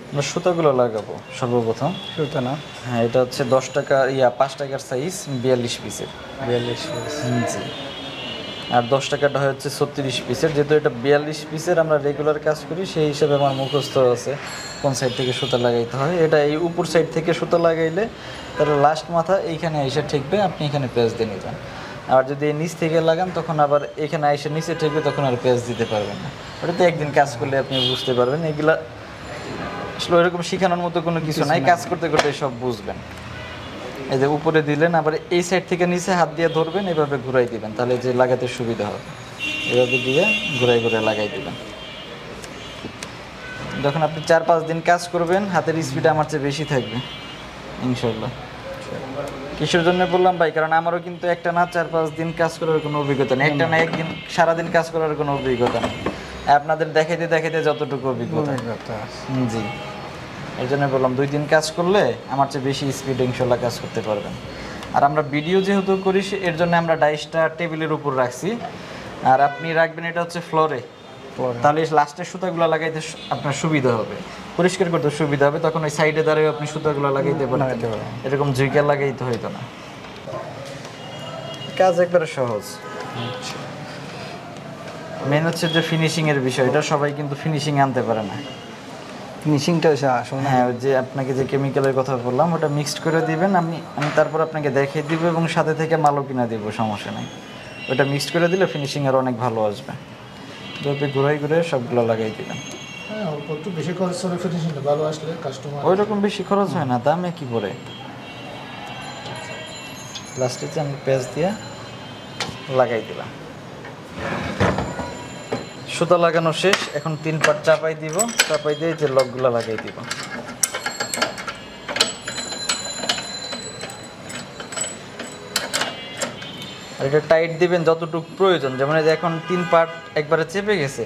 আমরা সুতাগুলো লাগাবো সর্বপ্রথম। সুতা না? হ্যাঁ, এটা হচ্ছে 10 টাকা 5 টাকার সাইজ 42 পিসের। 42 পিস। জি। আর 10 টাকাটা হচ্ছে 36 পিসের। যেহেতু এটা 42 পিসের আমরা রেগুলার কাজ করি, সেই হিসাবে আমার মুখস্থ আছে কোন সাইড থেকে সুতা লাগাইতে হয়। এটা এই উপর সাইড থেকে সুতা লাগাইলে তাহলে লাস্ট মাথা এইখানে এসে ঠেকবে, আপনি এখানে পেঁয়াজ দিয়ে নিবেন। আর যদি নিচ থেকে লাগান তখন আবার এখানে এসে নিচে ঠেকবে, তখন আর পেঁয়াজ দিতে পারবেন না। ওটাতে একদিন কাজ করলে আপনি বুঝতে পারবেন। এগুলা আসলে ওইরকম শেখানোর মতো কোনো কিছু নাই, কাজ করতে করতে সব বুঝবেন। এই যে উপরে দিলেন, আবার এই সাইড থেকে নিচে হাত দিয়ে ধরবেন, এভাবে ঘুরাই দিবেন, তাহলে যে লাগাতে সুবিধা হবে। এভাবে দিয়ে ঘুরাই ঘুরাই লাগাই দিবেন। যখন আপনি 4-5 দিন কাজ করবেন, হাতের স্পিড আমার চেয়ে বেশি থাকবে ইনশাল্লাহ। কিসের জন্য বললাম ভাই, কারণ আমারও কিন্তু একটা না 4-5 দিন কাজ করার কোনো অভিজ্ঞতা নেই, একটা না একদিন সারাদিন কাজ করার কোনো অভিজ্ঞতা নেই। আপনাদের দেখাইতে দেখাইতে যতটুকু অভিজ্ঞতা। জি, এই জন্য বললাম 2 দিন কাজ করলে আমার চেয়ে বেশি স্পিড ইনশাল্লাহ কাজ করতে পারবেন। আর আমরা ভিডিও যেহেতু করি, এর জন্য আমরা ডাইসটা টেবিলের উপর রাখছি, আর আপনি রাখবেন এটা হচ্ছে ফ্লোরে। তাহলে লাস্টের সুতাগুলো লাগাইতে আপনার সুবিধা হবে, পরিষ্কার করতে সুবিধা হবে। তখন ওই সাইডে দাঁড়িয়ে আপনি সুতাগুলো লাগাইতে পারবেন, এরকম জুইকা লাগাইতে হইতো না। কাজ একবারে সহজ। মেন হচ্ছে যে ফিনিশিংয়ের বিষয়, এটা সবাই কিন্তু ফিনিশিং আনতে পারে না। ফিনিশিংটা আসলে হ্যাঁ, ওই যে আপনাকে যে কেমিক্যালের কথা বললাম, ওটা মিক্সড করে দিবেন। আমি তারপর আপনাকে দেখিয়ে দিব এবং সাথে থেকে মালও কিনা দিব, সমস্যা নেই। ওটা মিক্সড করে দিলে ফিনিশিং আর অনেক ভালো আসবে। যত ঘুরাই ঘুরে সবগুলো লাগাই দিবেন। হ্যাঁ, অল্প একটু বেশি খরচ হলে ফিনিশিংটা ভালো আসলে কাস্টমার ওই রকম বেশি খরচ হয় না, দামে কি পড়ে। লাস্টে আমি পেঁয়াজ দিয়ে লাগাই দিলাম। সুতা লাগানো শেষ, এখন 3 পার্ট চাপাই দিব। চাপাই দিয়ে যে লকগুলো লাগাই দিব। আর এটা টাইট দিবেন যতটুকু প্রয়োজন। যেমন এই যে এখন 3 পার্ট একবারে চেপে গেছে,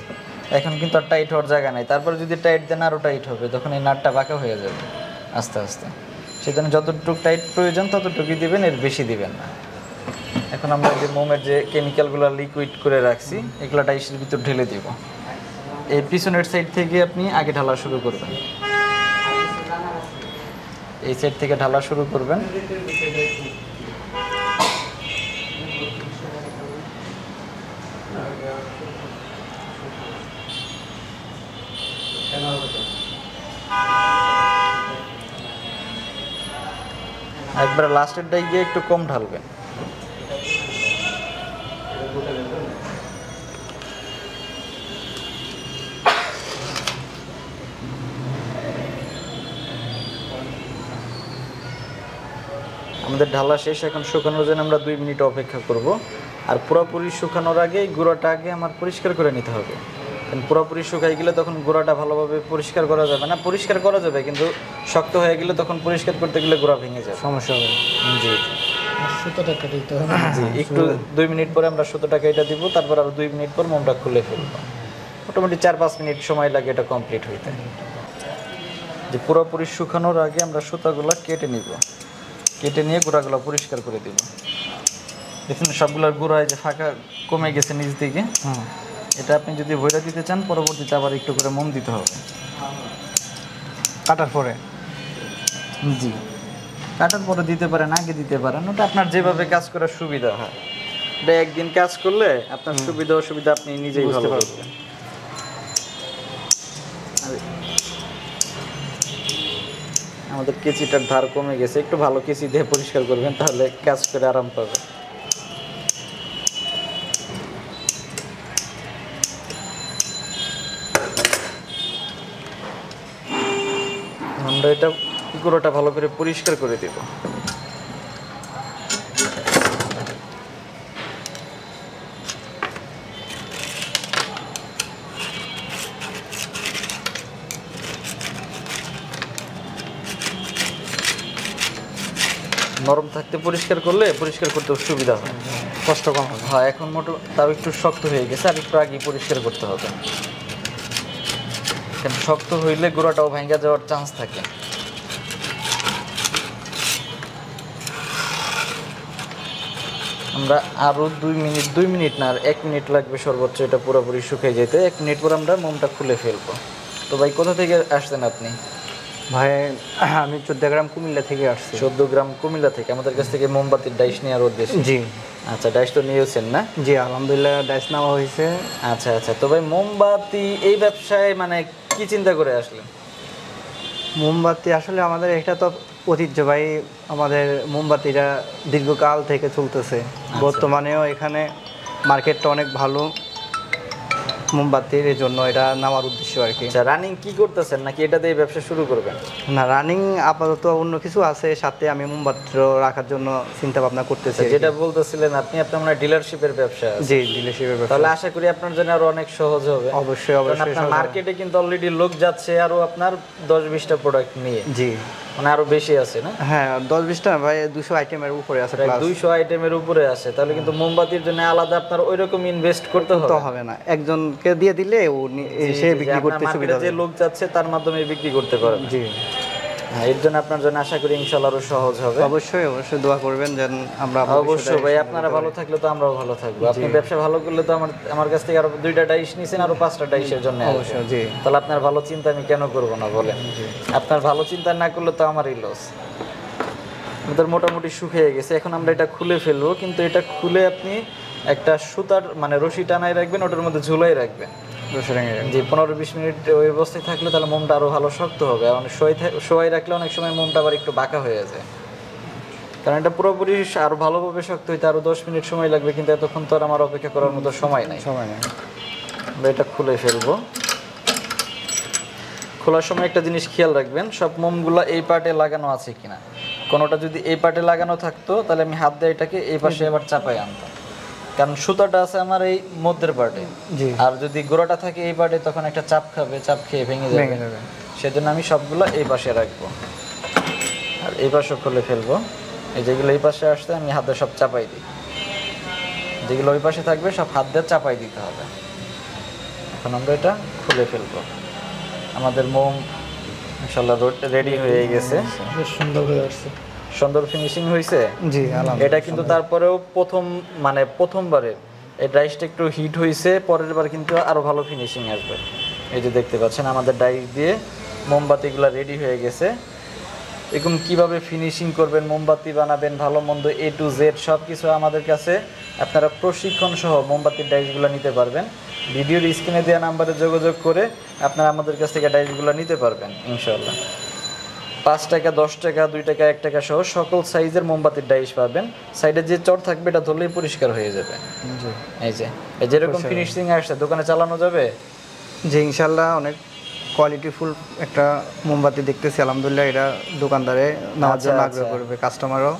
এখন কিন্তু আর টাইট হওয়ার জায়গা নাই। তারপরে যদি টাইট দেন আরও টাইট হবে, তখন এই নাটটা বাঁকা হয়ে যাবে আস্তে আস্তে। সেজন্য যতটুকু টাইট প্রয়োজন ততটুকুই দিবেন, এর বেশি দিবেন না। এখন আমরা যে মোমের যে কেমিক্যালগুলো লিকুইড করে রাখছি, এগুলো ডাইসের ভিতর ঢেলে দিব। এই পিছনের সাইড থেকে আপনি আগে ঢালা শুরু করবেন, এই সাইড থেকে ঢালা শুরু করবেন। একবার লাস্টের ডাই গিয়ে একটু কম ঢালবেন। আমাদের ঢালা শেষ, এখন শুকানোর জন্য আমরা 2 মিনিট অপেক্ষা করব। আর পুরোপুরি শুকানোর আগে গুঁড়াটা আগে আমার পরিষ্কার করে নিতে হবে, কারণ পুরোপুরি শুকাই গেলে তখন গুঁড়াটা ভালোভাবে পরিষ্কার করা যাবে না। পরিষ্কার করা যাবে, কিন্তু শক্ত হয়ে গেলে তখন পরিষ্কার করতে গেলে গুঁড়া ভেঙে যাবে, সমস্যা হবে। জি সুতোটা কেটে দিতে হবে। জি, একটু 2 মিনিট পরে আমরা সুতোটা কেটে দিব, তারপর আরও 2 মিনিট পর মোমটা খুলে ফেলবো। মোটামুটি 4-5 মিনিট সময় লাগে এটা কমপ্লিট হইতে। যে পুরোপুরি শুকানোর আগে আমরা সুতাগুলো কেটে নিব, কেটে নিয়ে গুঁড়াগুলো পরিষ্কার করে দিব। দেখুন সবগুলোর গুঁড়ায় যে ফাঁকা কমে গেছে নিচ দিকে। এটা আপনি যদি ভইরা দিতে চান, পরবর্তীতে আবার একটু করে মোম দিতে হবে কাটার পরে। জি, কাটার পরে দিতে পারেন, আগে দিতে পারেন, ওটা আপনার যেভাবে কাজ করার সুবিধা হয়। এটা একদিন কাজ করলে আপনার সুবিধা অসুবিধা আপনি নিজেই ভালো বুঝবেন। আমাদের কেচিটার ধার কমে গেছে, একটু ভালো কেচি দিয়ে পরিষ্কার করবেন, তাহলে কাজ করে আরাম পাবে। আমরা এটা গুঁড়োটা ভালো করে পরিষ্কার করে দেব। নরম থাকতে পরিষ্কার করলে পরিষ্কার করতে সুবিধা হয়, কষ্ট কম হবে। হ্যাঁ, এখন তাও একটু শক্ত হয়ে গেছে, আর একটু আগে পরিষ্কার করতে হবে, কারণ শক্ত হইলে গুঁড়াটাও ভেঙে যাওয়ার চান্স থাকে। আমরা আরও 2 মিনিট না, আর 1 মিনিট লাগবে সর্বোচ্চ এটা পুরোপুরি শুকিয়ে যেতে। 1 মিনিট পর আমরা মোমটা খুলে ফেলবো। তো ভাই কোথা থেকে আসছেন আপনি? ভাই আমি 14 গ্রাম কুমিল্লা থেকে আসছি। 14 গ্রাম কুমিল্লা থেকে আমাদের কাছ থেকে মোমবাতির ডাইশ নেওয়ার উদ্দেশ্যে। জি আচ্ছা, ডাইশ তো নিয়েছেন না? জি আলহামদুলিল্লাহ ডাইস নেওয়া হয়েছে। আচ্ছা আচ্ছা, তো ভাই মোমবাতি এই ব্যবসায় মানে কি চিন্তা করে আসলেন? মোমবাতি আসলে আমাদের এটা তো ঐতিহ্যবাহী, আমাদের মোমবাতিটা দীর্ঘকাল থেকে চলতেছে। বর্তমানেও এখানে মার্কেটটা অনেক ভালো মোমবাতির, এই জন্য এটা নেওয়ার উদ্দেশ্য আর কি। আচ্ছা, রানিং কি করতেছেন নাকি এটা দিয়ে ব্যবসা শুরু করবেন? না, রানিং আপাতত অন্য কিছু আছে, সাথে আমি মোমবাতি রাখার জন্য চিন্তা ভাবনা করতেছি। যেটা বলতেছিলেন আপনি, আপনার মানে ডিলারশিপের ব্যবসা আছে। জি ডিলারশিপের ব্যাপার। তাহলে আশা করি আপনার জন্য আরো অনেক সহজ হবে। অবশ্যই কারণ অবশ্যই আপনার মার্কেটে কিন্তু অলরেডি লোক যাচ্ছে আরো আপনার 10-20টা প্রোডাক্ট নিয়ে, জি মানে আরো বেশি আছে না? হ্যাঁ 10-20টা ভাই 200 আইটেমের উপরে আছে, প্রায় প্লাস 200 আইটেমের উপরে আছে। তাহলে কিন্তু মোমবাতির জন্য আলাদা আপনার ওইরকম ইনভেস্ট করতে হবে। তো হবে না, একজনকে দিয়ে দিলে ও এসে বিক্রি করতে সুবিধা যে হবে। লোক যাচ্ছে তার মাধ্যমে বিক্রি করতে পারবে। জি হ্যাঁ, এর জন্য আপনার জন্য আশা করি ইনশাআল্লাহ আরো সহজ হবে। অবশ্যই অবশ্যই দোয়া করবেন যেন আমরা অবশ্যই ভাই, আপনারা ভালো থাকলে তো আমরাও ভালো থাকবো। আপনি ব্যবসা ভালো করলে তো আমার কাছ থেকে আরো 2টা ডাইশ নিছেন, আরো 5টা ডাইশের জন্য আসবে। অবশ্যই জি তাহলে আপনার ভালো চিন্তা আমি কেন করব না বলেন? আপনার ভালো চিন্তা না করলে তো আমারই লস। আমাদের মোটামুটি শুকিয়ে গেছে, এখন আমরা এটা খুলে ফেলবো। কিন্তু এটা খুলে আপনি একটা সুতার মানে রশি টানাই রাখবেন, ওটার মধ্যে ঝুলাই রাখবেন। জি 15-20 মিনিট ওই অবস্থায় থাকলে তাহলে মোমটা আরো ভালো শক্ত হবে। আর শোয়াই রাখলে অনেক সময় মোমটা আবার একটু বাঁকা হয়ে যায়, কারণ এটা পুরোপুরি আরো ভালোভাবে শক্ত হইতে আরো 10 মিনিট সময় লাগবে। কিন্তু এতক্ষণ তো আর আমার অপেক্ষা করার মতো সময় নাই। সময় নেই। আমরা এটা খুলে ফেলবো। খোলার সময় একটা জিনিস খেয়াল রাখবেন, সব মোমগুলো এই পার্টে লাগানো আছে কিনা। কোনোটা যদি এই পার্টে লাগানো থাকতো তাহলে আমি হাত দিয়ে এটাকে এই পাশে আবার চাপাই আনতাম, কারণ সুতাটা আছে আমার এই মধ্যের পার্টে। জি আর যদি গোড়াটা থাকে এই পার্টে তখন একটা চাপ খাবে, চাপ খেয়ে ভেঙে যাবে। সেজন্য আমি সবগুলো এই পাশে রাখবো আর এই পাশে খুলে ফেলবো। এই যেগুলো এই পাশে আসছে আমি হাতে সব চাপাই দিই, যেগুলো ওই পাশে থাকবে সব হাত দিয়ে চাপাই দিতে হবে। এখন আমরা এটা খুলে ফেলবো। আমাদের মোম ইনশাআল্লাহ রেডি হয়ে গেছে, বেশ সুন্দর হয়ে আসছে। সুন্দর ফিনিশিং হয়েছে। জি আলহামদুলিল্লাহ। এটা কিন্তু তারপরেও প্রথমবারে এই ডাইসটা একটু হিট হয়েছে, পরের বার কিন্তু আরো ভালো ফিনিশিং আসবে। এই যে দেখতে পাচ্ছেন আমাদের ডাইস দিয়ে মোমবাতিগুলো রেডি হয়ে গেছে। এরকম কিভাবে ফিনিশিং করবেন, মোমবাতি বানাবেন, ভালো মন্দ A to Z সব কিছু আমাদের কাছে আপনারা প্রশিক্ষণ সহ মোমবাতির ডাইসগুলো নিতে পারবেন। ভিডিওর স্ক্রিনে দেওয়া নাম্বারে যোগাযোগ করে আপনারা আমাদের কাছ থেকে ডাইসগুলো নিতে পারবেন ইনশাআল্লাহ। 5 টাকা, 10 টাকা, 2 টাকা, 1 টাকা সহ সকল সাইজের মোমবাতির ডাইস পাবেন। সাইডে যে চর থাকবে এটা ধরলেই পরিষ্কার হয়ে যাবে। জি এই যে যেরকম ফিনিশিং আসছে দোকানে চালানো যাবে। জি ইনশাআল্লাহ অনেক কোয়ালিটিফুল একটা মোমবাতি দেখতেছি আলহামদুলিল্লাহ। এটা দোকানদারে নেওয়ার জন্য আগ্রহ করবে, কাস্টমারও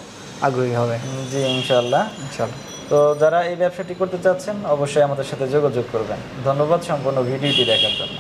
আগ্রহী হবে। জি ইনশাআল্লাহ। ইনশাআল্লাহ। তো যারা এই ব্যবসাটি করতে চাচ্ছেন অবশ্যই আমাদের সাথে যোগাযোগ করবেন। ধন্যবাদ সম্পূর্ণ ভিডিওটি দেখার জন্য।